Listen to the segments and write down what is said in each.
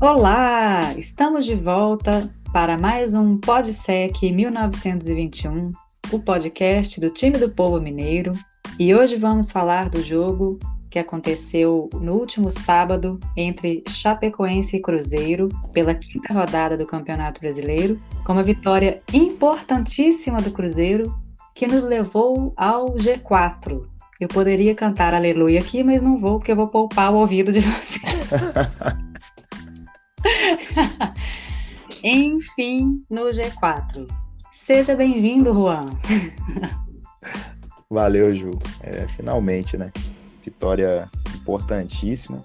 Olá! Estamos de volta para mais um PodSec 1921, o podcast do time do povo mineiro. E hoje vamos falar do jogo que aconteceu no último sábado entre Chapecoense e Cruzeiro, pela quinta rodada do Campeonato Brasileiro, com uma vitória importantíssima do Cruzeiro, que nos levou ao G4. Eu poderia cantar aleluia aqui, mas não vou, porque eu vou poupar o ouvido de vocês. Enfim, no G4. Seja bem-vindo, Juan. Valeu, Ju. Finalmente, né? Vitória importantíssima.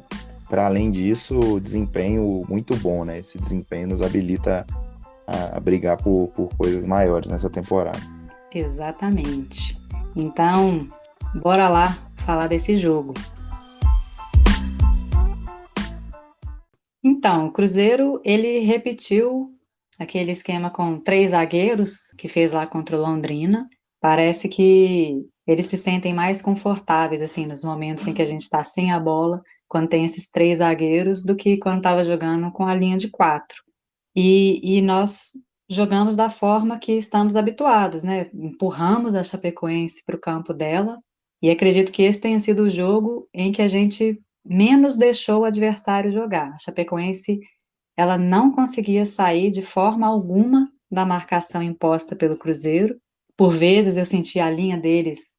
Para além disso, desempenho muito bom, né? Esse desempenho nos habilita a brigar por coisas maiores nessa temporada. Exatamente. Então, bora lá falar desse jogo. Então, o Cruzeiro, ele repetiu aquele esquema com 3 zagueiros que fez lá contra o Londrina. Parece que eles se sentem mais confortáveis, assim, nos momentos em que a gente está sem a bola, quando tem esses 3 zagueiros, do que quando estava jogando com a linha de 4. E nós jogamos da forma que estamos habituados, né? Empurramos a Chapecoense para o campo dela, e acredito que esse tenha sido o jogo em que a gente menos deixou o adversário jogar. A Chapecoense, ela não conseguia sair de forma alguma da marcação imposta pelo Cruzeiro. Por vezes eu sentia a linha deles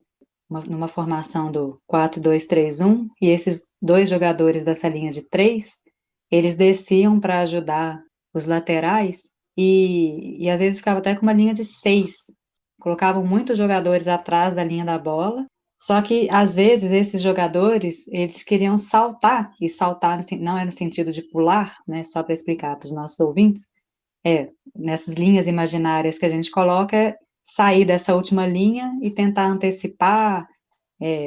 numa formação do 4-2-3-1, e esses dois jogadores dessa linha de 3, eles desciam para ajudar os laterais, e às vezes ficava até com uma linha de 6. Colocavam muitos jogadores atrás da linha da bola, só que às vezes esses jogadores, eles queriam saltar, e saltar não é no sentido de pular, né, só para explicar para os nossos ouvintes, nessas linhas imaginárias que a gente coloca, sair dessa última linha e tentar antecipar,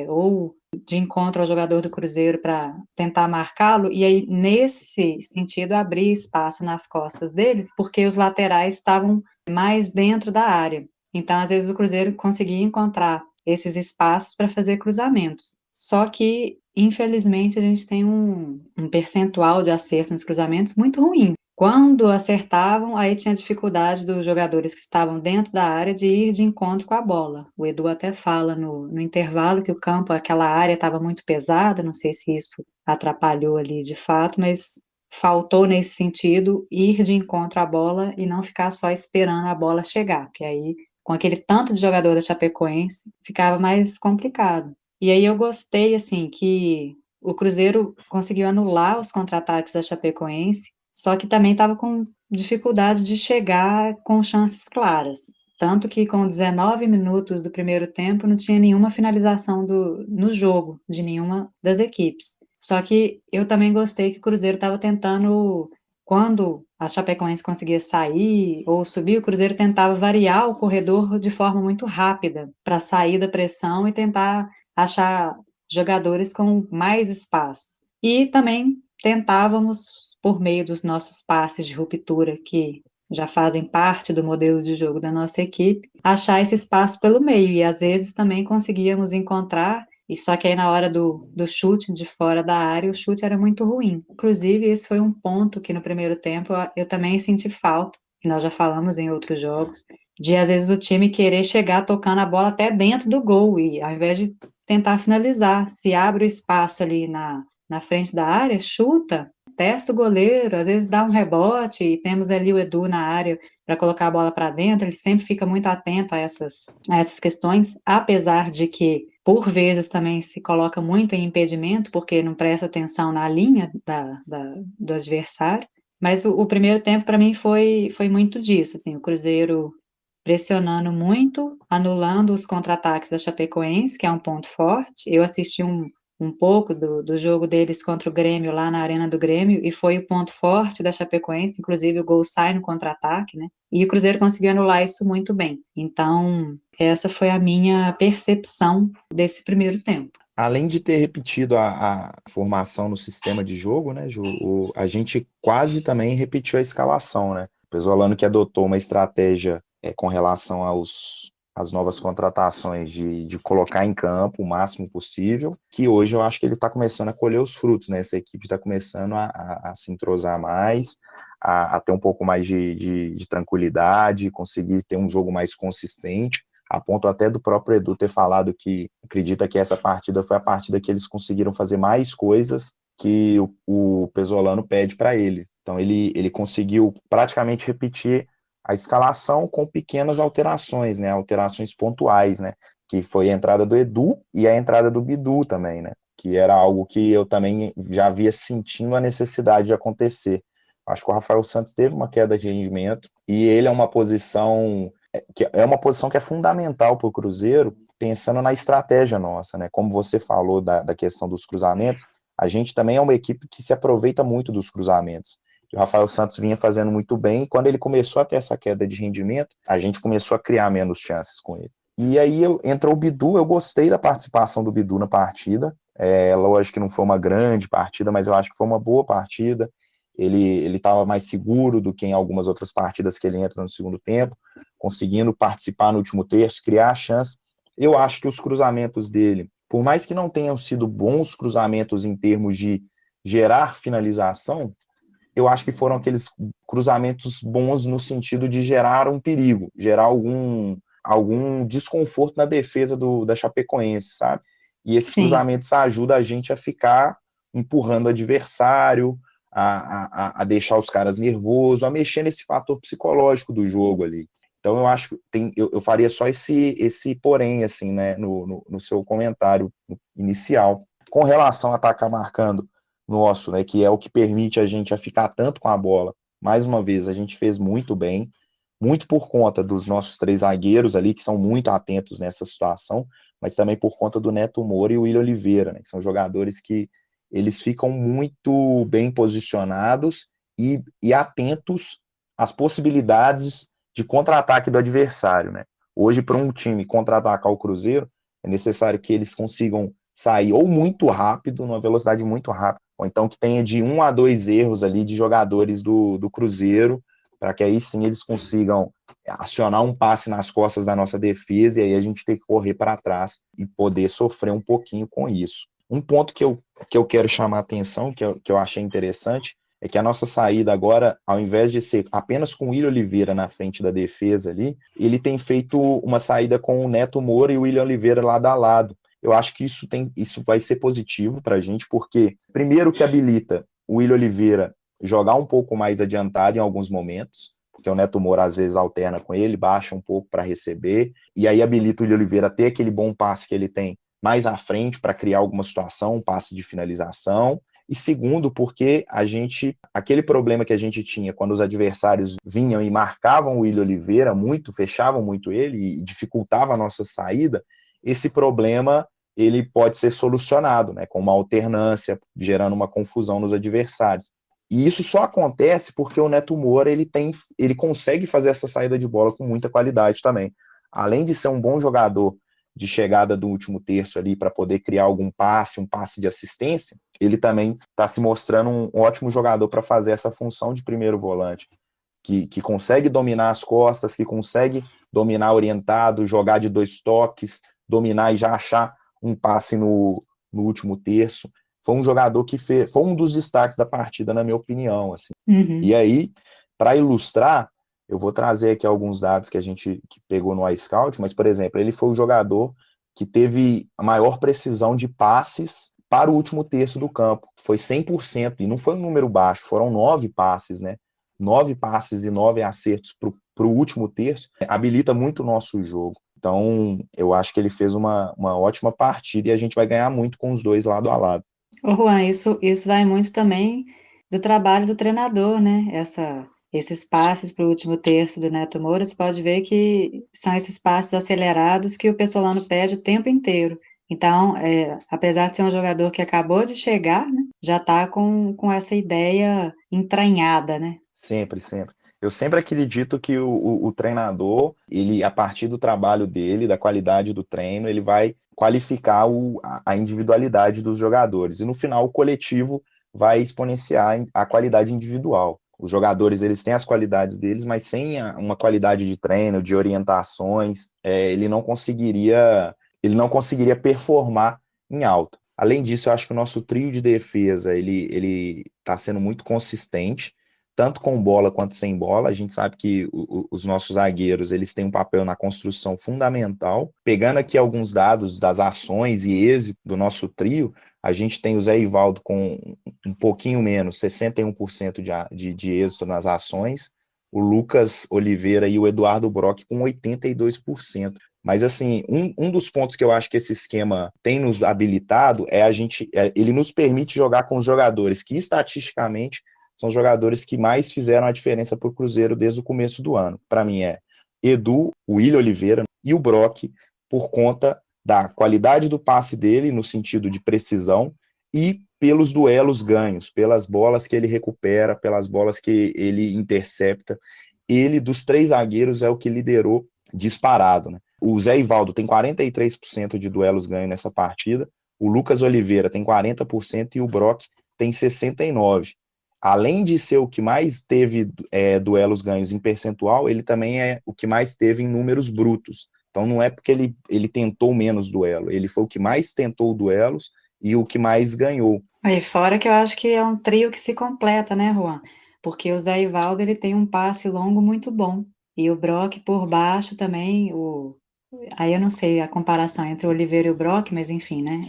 ou de encontro ao jogador do Cruzeiro para tentar marcá-lo, e aí, nesse sentido, abrir espaço nas costas deles, porque os laterais estavam mais dentro da área. Então, às vezes, o Cruzeiro conseguia encontrar esses espaços para fazer cruzamentos. Só que, infelizmente, a gente tem um percentual de acerto nos cruzamentos muito ruim. Quando acertavam, aí tinha dificuldade dos jogadores que estavam dentro da área de ir de encontro com a bola. O Edu até fala no intervalo que o campo, aquela área estava muito pesada, não sei se isso atrapalhou ali de fato, mas faltou nesse sentido ir de encontro à bola e não ficar só esperando a bola chegar, porque aí, com aquele tanto de jogador da Chapecoense, ficava mais complicado. E aí eu gostei, assim, que o Cruzeiro conseguiu anular os contra-ataques da Chapecoense, só que também estava com dificuldade de chegar com chances claras. Tanto que com 19 minutos do primeiro tempo não tinha nenhuma finalização no jogo de nenhuma das equipes. Só que eu também gostei que o Cruzeiro estava tentando, quando a Chapecoense conseguia sair ou subir, o Cruzeiro tentava variar o corredor de forma muito rápida para sair da pressão e tentar achar jogadores com mais espaço. E também tentávamos, por meio dos nossos passes de ruptura, que já fazem parte do modelo de jogo da nossa equipe, achar esse espaço pelo meio, e às vezes também conseguíamos encontrar, e só que aí na hora do chute de fora da área, o chute era muito ruim. Inclusive, esse foi um ponto que no primeiro tempo eu também senti falta, que nós já falamos em outros jogos, de às vezes o time querer chegar tocando a bola até dentro do gol, e ao invés de tentar finalizar, se abre o espaço ali na frente da área, chuta, testa o goleiro, às vezes dá um rebote, e temos ali o Edu na área para colocar a bola para dentro, ele sempre fica muito atento a essas questões, apesar de que, por vezes, também se coloca muito em impedimento, porque não presta atenção na linha do adversário, mas o primeiro tempo, para mim, foi muito disso, assim, o Cruzeiro pressionando muito, anulando os contra-ataques da Chapecoense, que é um ponto forte. Eu assisti um pouco do jogo deles contra o Grêmio lá na Arena do Grêmio, e foi o ponto forte da Chapecoense, inclusive o gol sai no contra-ataque, né? E o Cruzeiro conseguiu anular isso muito bem. Então, essa foi a minha percepção desse primeiro tempo. Além de ter repetido a formação no sistema de jogo, né, Ju, a gente quase também repetiu a escalação, né? O Pesolano que adotou uma estratégia com relação as novas contratações, de colocar em campo o máximo possível, que hoje eu acho que ele está começando a colher os frutos, né? Essa equipe está começando a se entrosar mais, a ter um pouco mais de tranquilidade, conseguir ter um jogo mais consistente, a ponto até do próprio Edu ter falado que acredita que essa partida foi a partida que eles conseguiram fazer mais coisas que o Pesolano pede para ele. Então ele conseguiu praticamente repetir a escalação com pequenas alterações, né? Alterações pontuais, né? Que foi a entrada do Edu e a entrada do Bidu também, né? Que era algo que eu também já havia sentindo a necessidade de acontecer. Acho que o Rafael Santos teve uma queda de rendimento e ele é uma posição que é fundamental para o Cruzeiro, pensando na estratégia nossa, né? Como você falou da questão dos cruzamentos, a gente também é uma equipe que se aproveita muito dos cruzamentos. O Rafael Santos vinha fazendo muito bem, e quando ele começou a ter essa queda de rendimento, a gente começou a criar menos chances com ele. E aí entrou o Bidu, eu gostei da participação do Bidu na partida, lógico que não foi uma grande partida, mas eu acho que foi uma boa partida. Ele estava mais seguro do que em algumas outras partidas que ele entra no segundo tempo, conseguindo participar no último terço, criar a chance. Eu acho que os cruzamentos dele, por mais que não tenham sido bons cruzamentos em termos de gerar finalização, eu acho que foram aqueles cruzamentos bons no sentido de gerar um perigo, gerar algum desconforto na defesa da Chapecoense, sabe? E esses Sim. cruzamentos ajudam a gente a ficar empurrando o adversário, a deixar os caras nervosos, a mexer nesse fator psicológico do jogo ali. Então eu acho que eu faria só esse porém, assim, né, no seu comentário inicial. Com relação a atacar marcando nosso, né, que é o que permite a gente a ficar tanto com a bola. Mais uma vez, a gente fez muito bem, muito por conta dos nossos três zagueiros ali, que são muito atentos nessa situação, mas também por conta do Neto Moura e o William Oliveira, né, que são jogadores que eles ficam muito bem posicionados e atentos às possibilidades de contra-ataque do adversário, né? Hoje, para um time contra-atacar o Cruzeiro, é necessário que eles consigam sair ou muito rápido, numa velocidade muito rápida, ou então que tenha de 1 a 2 erros ali de jogadores do Cruzeiro, para que aí sim eles consigam acionar um passe nas costas da nossa defesa e aí a gente tem que correr para trás e poder sofrer um pouquinho com isso. Um ponto que eu quero chamar a atenção, que eu achei interessante, é que a nossa saída agora, ao invés de ser apenas com o William Oliveira na frente da defesa ali, ele tem feito uma saída com o Neto Moura e o William Oliveira lado a lado. Eu acho que isso vai ser positivo para a gente, porque primeiro que habilita o William Oliveira jogar um pouco mais adiantado em alguns momentos, porque o Neto Moura às vezes alterna com ele, baixa um pouco para receber, e aí habilita o William Oliveira a ter aquele bom passe que ele tem mais à frente para criar alguma situação, um passe de finalização. E segundo, porque aquele problema que a gente tinha quando os adversários vinham e marcavam o William Oliveira muito, fechavam muito ele e dificultava a nossa saída, esse problema ele pode ser solucionado, né, com uma alternância, gerando uma confusão nos adversários. E isso só acontece porque o Neto Moura ele consegue fazer essa saída de bola com muita qualidade também. Além de ser um bom jogador de chegada do último terço ali para poder criar algum passe, um passe de assistência, ele também está se mostrando um ótimo jogador para fazer essa função de primeiro volante, que consegue dominar as costas, que consegue dominar orientado, jogar de 2 toques, dominar e já achar um passe no último terço. Foi um jogador que foi um dos destaques da partida, na minha opinião. Assim. Uhum. E aí, para ilustrar, eu vou trazer aqui alguns dados que a gente pegou no iScout, mas, por exemplo, ele foi o jogador que teve a maior precisão de passes para o último terço do campo. Foi 100%, e não foi um número baixo, foram 9 passes, né? 9 passes e 9 acertos para o último terço, habilita muito o nosso jogo. Então, eu acho que ele fez uma ótima partida e a gente vai ganhar muito com os dois lado a lado. Ô Juan, isso vai muito também do trabalho do treinador, né? Esses passes para o último terço do Neto Moura, você pode ver que são esses passes acelerados que o Pessolano pede o tempo inteiro. Então, apesar de ser um jogador que acabou de chegar, né, já está com essa ideia entranhada, né? Sempre, sempre. Eu sempre acredito que o treinador, ele, a partir do trabalho dele, da qualidade do treino, ele vai qualificar a individualidade dos jogadores. E no final, o coletivo vai exponenciar a qualidade individual. Os jogadores, eles têm as qualidades deles, mas sem uma qualidade de treino, de orientações, ele não conseguiria performar em alta. Além disso, eu acho que o nosso trio de defesa, ele está sendo muito consistente, tanto com bola quanto sem bola. A gente sabe que os nossos zagueiros, eles têm um papel na construção fundamental. Pegando aqui alguns dados das ações e êxito do nosso trio, a gente tem o Zé Ivaldo com um pouquinho menos, 61% de êxito nas ações, o Lucas Oliveira e o Eduardo Brock com 82%. Mas, assim, um dos pontos que eu acho que esse esquema tem nos habilitado ele nos permite jogar com os jogadores que, estatisticamente, são jogadores que mais fizeram a diferença para o Cruzeiro desde o começo do ano. Para mim é Edu, o William Oliveira e o Brock, por conta da qualidade do passe dele, no sentido de precisão, e pelos duelos ganhos, pelas bolas que ele recupera, pelas bolas que ele intercepta. Ele, dos três zagueiros, é o que liderou disparado, né? O Zé Ivaldo tem 43% de duelos ganhos nessa partida, o Lucas Oliveira tem 40% e o Brock tem 69%. Além de ser o que mais teve duelos ganhos em percentual, ele também é o que mais teve em números brutos. Então não é porque ele tentou menos duelo, ele foi o que mais tentou duelos e o que mais ganhou. Aí fora que eu acho que é um trio que se completa, né, Juan? Porque o Zé Ivaldo, ele tem um passe longo muito bom. E o Brock por baixo também, aí eu não sei a comparação entre o Oliveira e o Brock, mas enfim, né?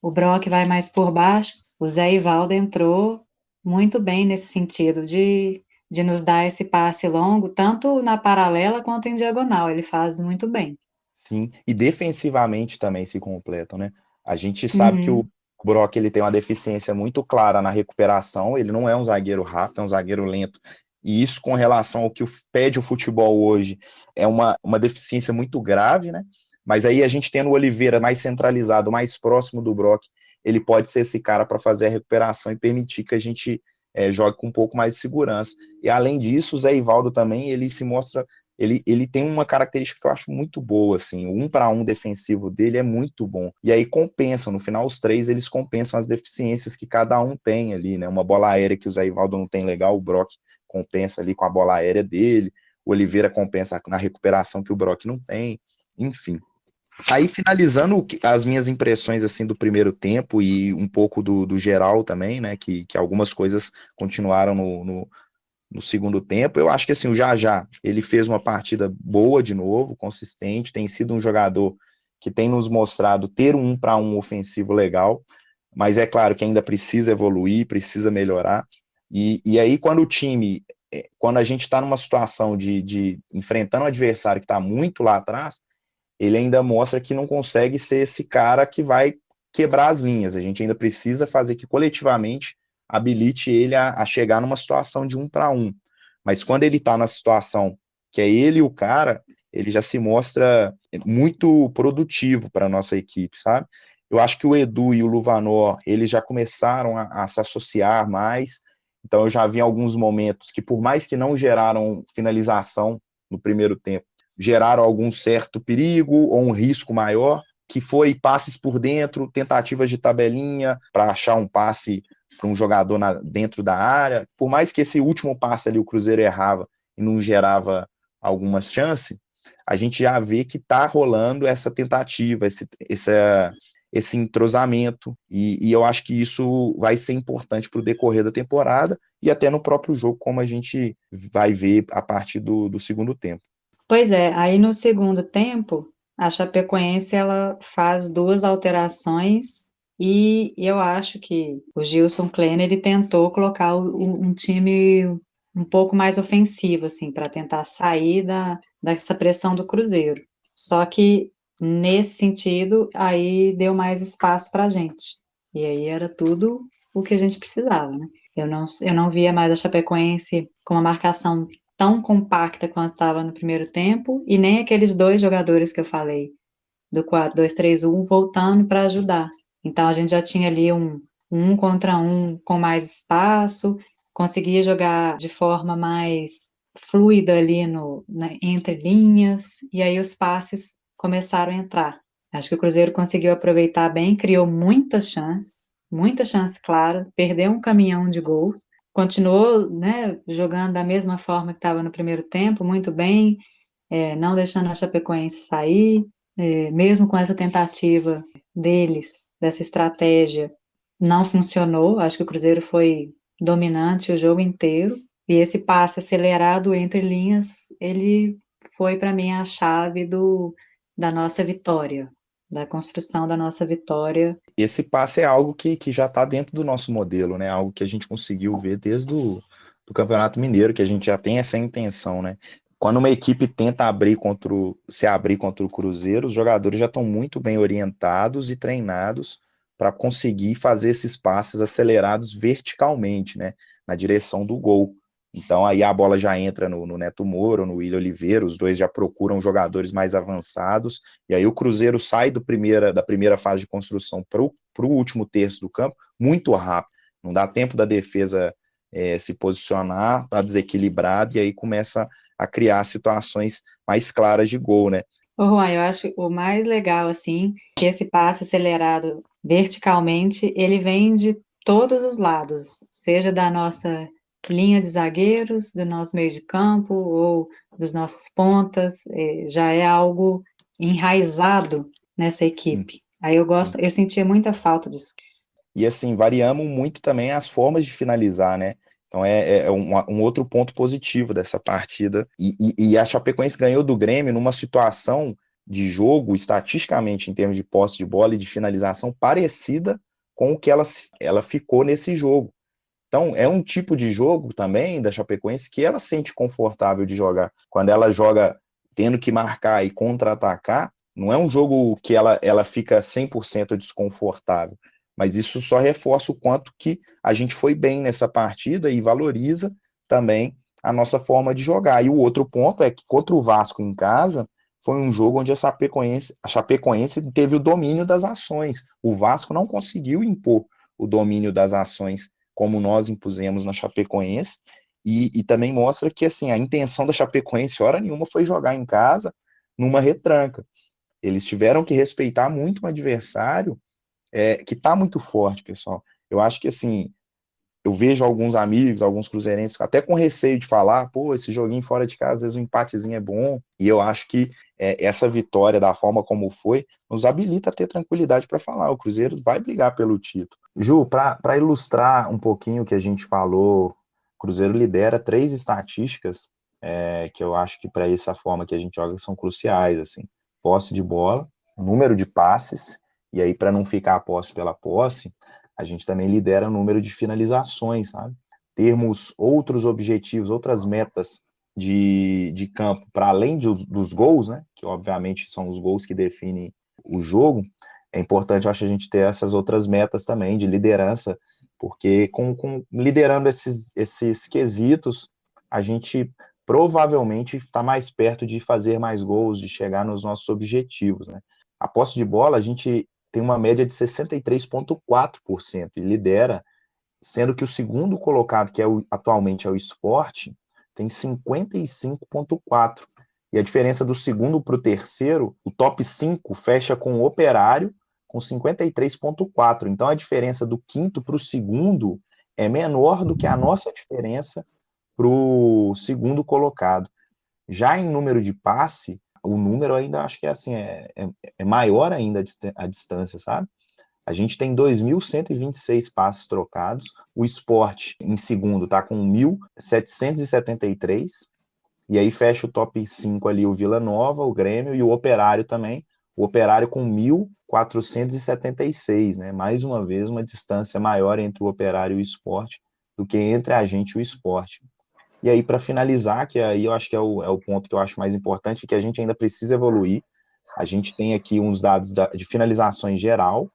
O Brock vai mais por baixo, o Zé Ivaldo entrou muito bem nesse sentido de nos dar esse passe longo, tanto na paralela quanto em diagonal, ele faz muito bem. Sim, e defensivamente também se completam, né? A gente sabe que o Uhum. Brock ele tem uma deficiência muito clara na recuperação, ele não é um zagueiro rápido, é um zagueiro lento. E isso, com relação ao que pede o futebol hoje, é uma deficiência muito grave, né? Mas aí a gente tendo o Oliveira mais centralizado, mais próximo do Brock, ele pode ser esse cara para fazer a recuperação e permitir que a gente jogue com um pouco mais de segurança. E além disso, o Zé Ivaldo também, ele se mostra ele tem uma característica que eu acho muito boa, assim, o 1-1 defensivo dele é muito bom, e aí compensam, no final os três, eles compensam as deficiências que cada um tem ali, né, uma bola aérea que o Zé Ivaldo não tem legal, o Brock compensa ali com a bola aérea dele, o Oliveira compensa na recuperação que o Brock não tem, enfim. Aí, finalizando as minhas impressões, assim, do primeiro tempo e um pouco do geral também, né, que algumas coisas continuaram no segundo tempo. Eu acho que assim, o Jajá, ele fez uma partida boa de novo, consistente, tem sido um jogador que tem nos mostrado ter um 1-1 ofensivo legal, mas é claro que ainda precisa evoluir, precisa melhorar. E aí, quando o time, quando a gente está numa situação de enfrentando um adversário que está muito lá atrás, ele ainda mostra que não consegue ser esse cara que vai quebrar as linhas. A gente ainda precisa fazer que coletivamente habilite ele a chegar numa situação de 1-1. Mas quando ele está na situação que é ele e o cara, ele já se mostra muito produtivo para a nossa equipe, sabe? Eu acho que o Edu e o Luvanor, eles já começaram a se associar mais, então eu já vi alguns momentos que, por mais que não geraram finalização no primeiro tempo, geraram algum certo perigo ou um risco maior, que foi passes por dentro, tentativas de tabelinha para achar um passe para um jogador dentro da área. Por mais que esse último passe ali o Cruzeiro errava e não gerava algumas chances, a gente já vê que está rolando essa tentativa, esse entrosamento, e eu acho que isso vai ser importante para o decorrer da temporada e até no próprio jogo, como a gente vai ver a partir do segundo tempo. Pois é, aí no segundo tempo, a Chapecoense ela faz duas alterações e eu acho que o Gilson Kleiner ele tentou colocar um time um pouco mais ofensivo, assim, para tentar sair dessa pressão do Cruzeiro. Só que nesse sentido, aí deu mais espaço para a gente. E aí era tudo o que a gente precisava, né? Eu não via mais a Chapecoense com uma marcação tão compacta quanto estava no primeiro tempo, e nem aqueles dois jogadores que eu falei, do 4-2-3-1 voltando para ajudar. Então a gente já tinha ali um contra um com mais espaço, conseguia jogar de forma mais fluida ali entre linhas, e aí os passes começaram a entrar. Acho que o Cruzeiro conseguiu aproveitar bem, criou muitas chances, claro, perdeu um caminhão de gols, continuou, né, jogando da mesma forma que estava no primeiro tempo, muito bem, não deixando a Chapecoense sair, mesmo com essa tentativa deles, dessa estratégia, não funcionou. Acho que o Cruzeiro foi dominante o jogo inteiro, e esse passe acelerado entre linhas, ele foi para mim a chave da nossa vitória, da construção da nossa vitória. Esse passe é algo que já está dentro do nosso modelo, né? Algo que a gente conseguiu ver desde do Campeonato Mineiro, que a gente já tem essa intenção, né? Quando uma equipe tenta se abrir contra o Cruzeiro, os jogadores já estão muito bem orientados e treinados para conseguir fazer esses passes acelerados verticalmente, né? Na direção do gol. Então aí a bola já entra no Neto Moura, no William Oliveira, os dois já procuram jogadores mais avançados, e aí o Cruzeiro sai da primeira fase de construção para o último terço do campo muito rápido. Não dá tempo da defesa se posicionar, está desequilibrado, e aí começa a criar situações mais claras de gol, né? Ô, Juan, eu acho o mais legal, assim, que esse passe acelerado verticalmente, ele vem de todos os lados, seja da nossa linha de zagueiros, do nosso meio de campo ou dos nossos pontas, já é algo enraizado nessa Sim, equipe. Aí sim. eu sentia muita falta disso. E assim, variamos muito também as formas de finalizar, né? Então é um outro ponto positivo dessa partida. E a Chapecoense ganhou do Grêmio numa situação de jogo, estatisticamente, em termos de posse de bola e de finalização, parecida com o que ela ficou nesse jogo. Então, é um tipo de jogo também da Chapecoense que ela sente confortável de jogar. Quando ela joga tendo que marcar e contra-atacar, não é um jogo que ela fica 100% desconfortável. Mas isso só reforça o quanto que a gente foi bem nessa partida e valoriza também a nossa forma de jogar. E o outro ponto é que contra o Vasco em casa, foi um jogo onde a Chapecoense teve o domínio das ações. O Vasco não conseguiu impor o domínio das ações como nós impusemos na Chapecoense, e também mostra que assim a intenção da Chapecoense, hora nenhuma, foi jogar em casa numa retranca. Eles tiveram que respeitar muito um adversário que está muito forte, pessoal. Eu acho que assim, eu vejo alguns amigos, alguns cruzeirenses, até com receio de falar, pô, esse joguinho fora de casa, às vezes um empatezinho é bom, e eu acho que essa vitória, da forma como foi, nos habilita a ter tranquilidade para falar, o Cruzeiro vai brigar pelo título. Ju, para ilustrar um pouquinho o que a gente falou, o Cruzeiro lidera 3 estatísticas que eu acho que para essa forma que a gente joga são cruciais, assim, posse de bola, número de passes, e aí para não ficar a posse pela posse, a gente também lidera o número de finalizações, sabe? Termos outros objetivos, outras metas de campo, para além dos gols, né? Que obviamente são os gols que definem o jogo, é importante, eu acho, a gente ter essas outras metas também de liderança, porque liderando esses quesitos, a gente provavelmente está mais perto de fazer mais gols, de chegar nos nossos objetivos, né? A posse de bola, a gente tem uma média de 63,4% e lidera, sendo que o segundo colocado, que atualmente é o Sport, tem 55,4%. E a diferença do segundo para o terceiro, o top 5 fecha com o Operário, com 53,4%. Então a diferença do quinto para o segundo é menor do que a nossa diferença para o segundo colocado. Já em número de passe, o número ainda acho que assim, é maior ainda a distância, sabe? A gente tem 2.126 passes trocados. O Sport, em segundo, está com 1.773. E aí fecha o top 5 ali o Vila Nova, o Grêmio e o Operário também. O Operário com 1.476, né? Mais uma vez, uma distância maior entre o Operário e o Sport do que entre a gente e o Sport. E aí, para finalizar, que aí eu acho que é o ponto que eu acho mais importante, que a gente ainda precisa evoluir. A gente tem aqui uns dados de finalizações geral,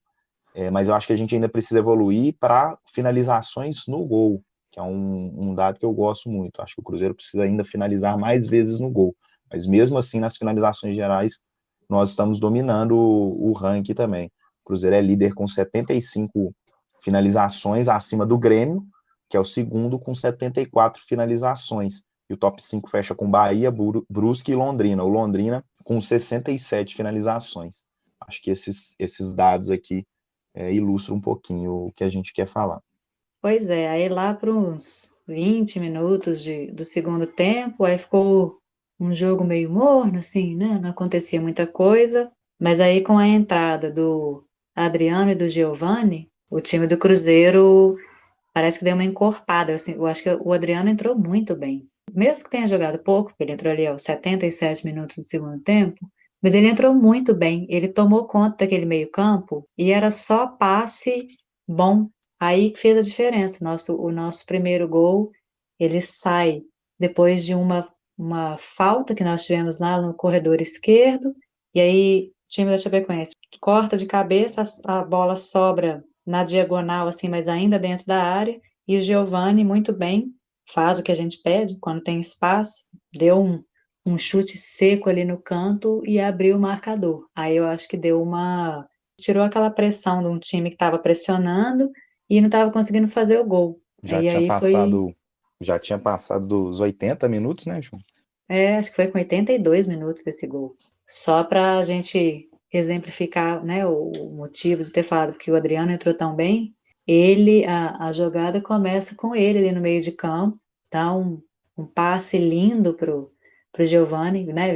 mas eu acho que a gente ainda precisa evoluir para finalizações no gol, que é um dado que eu gosto muito. Acho que o Cruzeiro precisa ainda finalizar mais vezes no gol. Mas mesmo assim, nas finalizações gerais, nós estamos dominando o ranking também. O Cruzeiro é líder com 75 finalizações acima do Grêmio, que é o segundo com 74 finalizações. E o top 5 fecha com Bahia, Brusque e Londrina. O Londrina com 67 finalizações. Acho que esses dados aqui ilustram um pouquinho o que a gente quer falar. Pois é, aí lá para uns 20 minutos do segundo tempo, aí ficou um jogo meio morno, assim, né? Não acontecia muita coisa, mas aí com a entrada do Adriano e do Giovani, o time do Cruzeiro parece que deu uma encorpada, assim, eu acho que o Adriano entrou muito bem. Mesmo que tenha jogado pouco, porque ele entrou ali aos 77 minutos do segundo tempo, mas ele entrou muito bem, ele tomou conta daquele meio-campo e era só passe bom. Aí que fez a diferença. O nosso primeiro gol, ele sai depois de uma falta que nós tivemos lá no corredor esquerdo, e aí o time da Chapecoense corta de cabeça, a bola sobra na diagonal, assim, mas ainda dentro da área, e o Giovani, muito bem, faz o que a gente pede, quando tem espaço, deu um chute seco ali no canto e abriu o marcador. Aí eu acho que tirou aquela pressão de um time que estava pressionando e não estava conseguindo fazer o gol. Já E tinha aí foi, passado, já tinha passado dos 80 minutos, né, João? acho que foi com 82 minutos esse gol. Só para a gente exemplificar, né, o motivo de ter falado que o Adriano entrou tão bem, a jogada começa com ele ali no meio de campo, dá um passe lindo pro Giovani, né?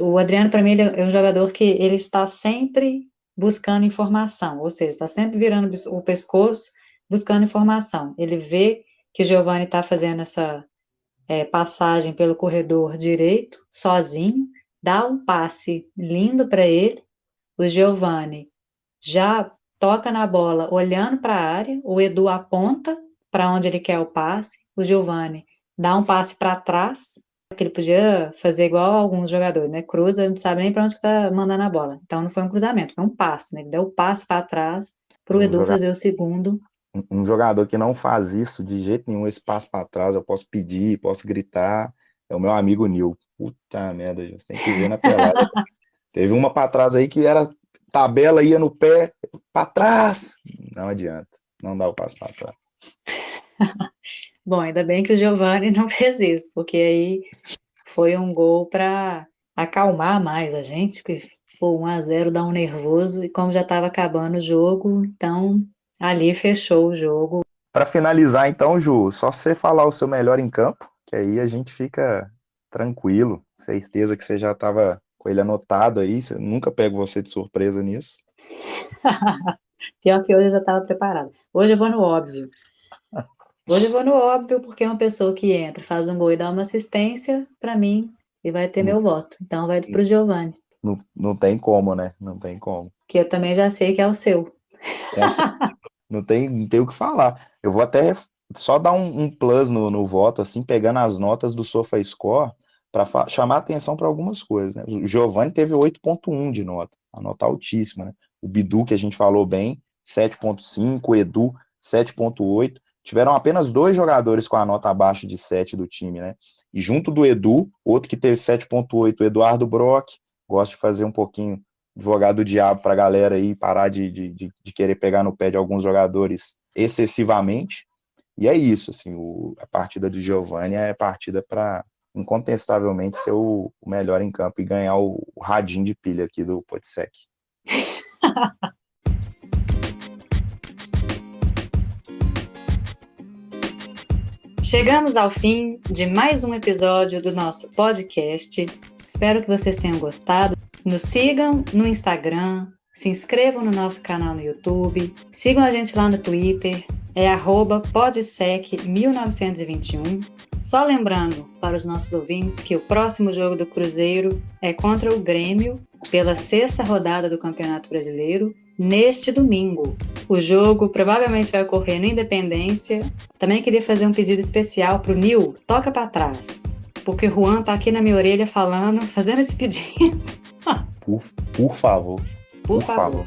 O Adriano, para mim, ele é um jogador que ele está sempre buscando informação, ou seja, está sempre virando o pescoço buscando informação. Ele vê que o Giovani está fazendo essa passagem pelo corredor direito, sozinho, dá um passe lindo para ele. O Giovani já toca na bola olhando para a área, o Edu aponta para onde ele quer o passe, o Giovani dá um passe para trás, que ele podia fazer igual alguns jogadores, né? Cruza, não sabe nem para onde está mandando a bola. Então não foi um cruzamento, foi um passe, né? Ele deu o passe para trás para o Um Edu joga- fazer o segundo. um jogador que não faz isso de jeito nenhum, esse passo para trás, eu posso pedir, posso gritar, é o meu amigo Nil. Puta merda, gente, você tem que ver na pelada. Teve uma para trás aí que era tabela, ia no pé, para trás. Não adianta, não dá o passo para trás. Bom, ainda bem que o Giovani não fez isso, porque aí foi um gol para acalmar mais a gente, porque pô, 1-0 dá um nervoso, e como já estava acabando o jogo, então ali fechou o jogo. Para finalizar, então, Ju, só você falar o seu melhor em campo, que aí a gente fica tranquilo. Certeza que você já estava com ele anotado aí, você nunca pego você de surpresa nisso. Pior que hoje eu já estava preparada. Hoje eu vou no óbvio. Hoje eu vou no óbvio porque é uma pessoa que entra, faz um gol e dá uma assistência, para mim, e vai ter Não, meu voto. Então vai para o Giovani, não tem como, né? Não tem como. que eu também já sei que é o seu. Com não tem o que falar. Eu vou até só dar um plus no voto, assim, pegando as notas do SofaScore, para chamar atenção para algumas coisas, né? O Giovanni teve 8,1 de nota, a nota altíssima, né? O Bidu, que a gente falou bem, 7,5, o Edu, 7,8. Tiveram apenas dois jogadores com a nota abaixo de 7 do time, né? E junto do Edu, outro que teve 7,8, o Eduardo Brock, gosto de fazer um pouquinho advogado do diabo para a galera aí parar de querer pegar no pé de alguns jogadores excessivamente. E é isso, assim, a partida do Giovani é partida para incontestavelmente ser o melhor em campo e ganhar o radinho de pilha aqui do Podsec. Chegamos ao fim de mais um episódio do nosso podcast. Espero que vocês tenham gostado. Nos sigam no Instagram, se inscrevam no nosso canal no YouTube, sigam a gente lá no Twitter, é @podsec1921. Só lembrando para os nossos ouvintes que o próximo jogo do Cruzeiro é contra o Grêmio, pela 6ª rodada do Campeonato Brasileiro, neste domingo. O jogo provavelmente vai ocorrer no Independência. Também queria fazer um pedido especial para o Nil, toca para trás, porque o Juan tá aqui na minha orelha falando, fazendo esse pedido. Por favor. Por favor.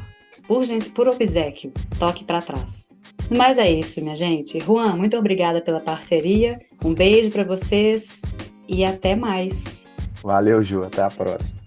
Por obséquio, toque para trás. Mas é isso, minha gente. Juan, muito obrigada pela parceria. Um beijo para vocês e até mais. Valeu, Ju. Até a próxima.